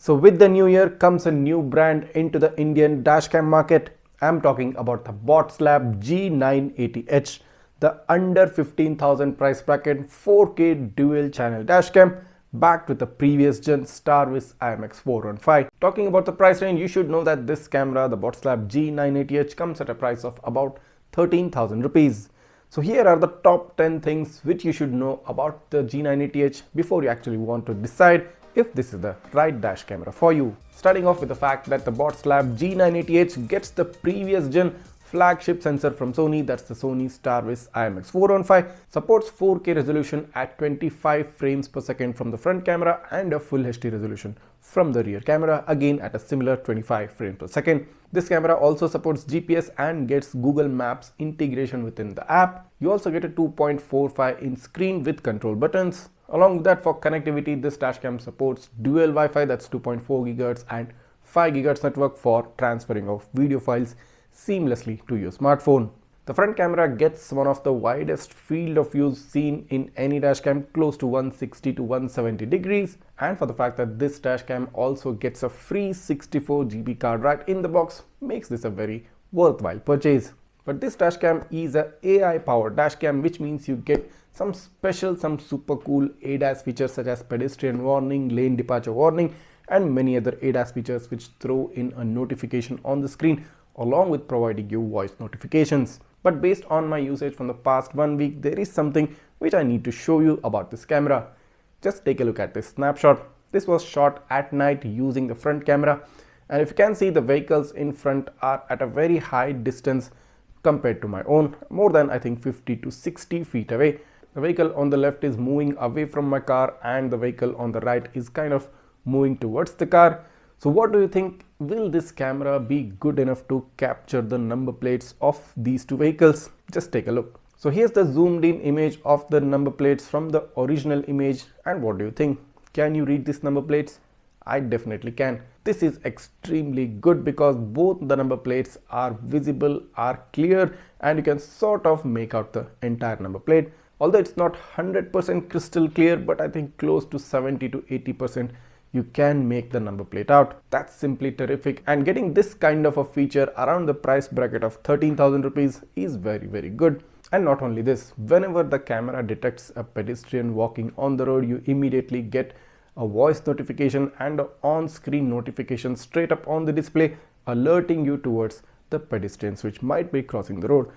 So with the new year comes a new brand into the Indian dashcam market. I'm talking about the Botslab G980H, the under 15,000 price bracket 4K dual channel dashcam backed with the previous gen Starvis IMX415. Talking about the price range, you should know that this camera, the Botslab G980H, comes at a price of about 13,000 rupees. So here are the top 10 things which you should know about the G980H before you actually want to decide if this is the right dash camera for you. Starting off with the fact that the Botslab G980H gets the previous gen flagship sensor from Sony, that's the Sony Starvis IMX415, supports 4K resolution at 25 frames per second from the front camera and a full HD resolution from the rear camera, again at a similar 25 frames per second. This camera also supports GPS and gets Google Maps integration within the app. You also get a 2.45 inch screen with control buttons. Along with that, for connectivity, this dashcam supports dual Wi-Fi, that's 2.4 GHz and 5 GHz network for transferring of video files seamlessly to your smartphone. The front camera gets one of the widest field of view seen in any dashcam, close to 160 to 170 degrees, and for the fact that this dashcam also gets a free 64 GB card right in the box makes this a very worthwhile purchase. But this dashcam is a AI powered dashcam, which means you get some super cool ADAS features such as pedestrian warning, lane departure warning, and many other ADAS features which throw in a notification on the screen along with providing you voice notifications. But based on my usage from the past 1 week, there is something which I need to show you about this camera. Just take a look at this snapshot. This was shot at night using the front camera, and if you can see, the vehicles in front are at a very high distance compared to my own, more than I think 50 to 60 feet away. The vehicle on the left is moving away from my car and the vehicle on the right is kind of moving towards the car. So what do you think? Will this camera be good enough to capture the number plates of these two vehicles? Just take a look. So here's the zoomed in image of the number plates from the original image, and what do you think? Can you read these number plates? I definitely can. This is extremely good because both the number plates are visible, are clear, and you can sort of make out the entire number plate. Although it's not 100% crystal clear, but I think close to 70 to 80% you can make the number plate out. That's simply terrific, and getting this kind of a feature around the price bracket of 13,000 rupees is very good. And not only this, whenever the camera detects a pedestrian walking on the road, you immediately get a voice notification and an on-screen notification straight up on the display alerting you towards the pedestrians which might be crossing the road.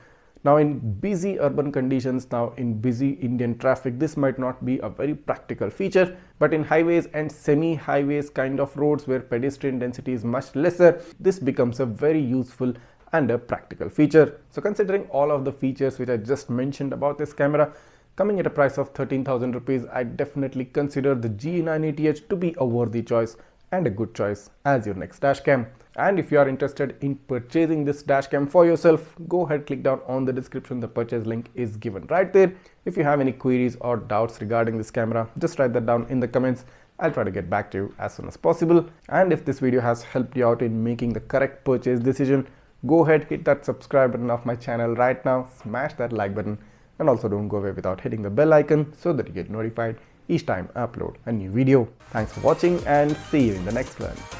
Now in busy urban conditions, now in busy Indian traffic, this might not be a very practical feature, but in highways and semi-highways kind of roads where pedestrian density is much lesser, this becomes a very useful and a practical feature. So considering all of the features which I just mentioned about this camera, coming at a price of 13,000 rupees, I definitely consider the G980H to be a worthy choice and a good choice as your next dashcam. And if you are interested in purchasing this dashcam for yourself, go ahead, click down on the description. The purchase link is given right there. If you have any queries or doubts regarding this camera, just write that down in the comments. I'll try to get back to you as soon as possible. And if this video has helped you out in making the correct purchase decision, go ahead, hit that subscribe button of my channel right now, smash that like button, and also don't go away without hitting the bell icon so that you get notified each time I upload a new video. Thanks for watching and see you in the next one.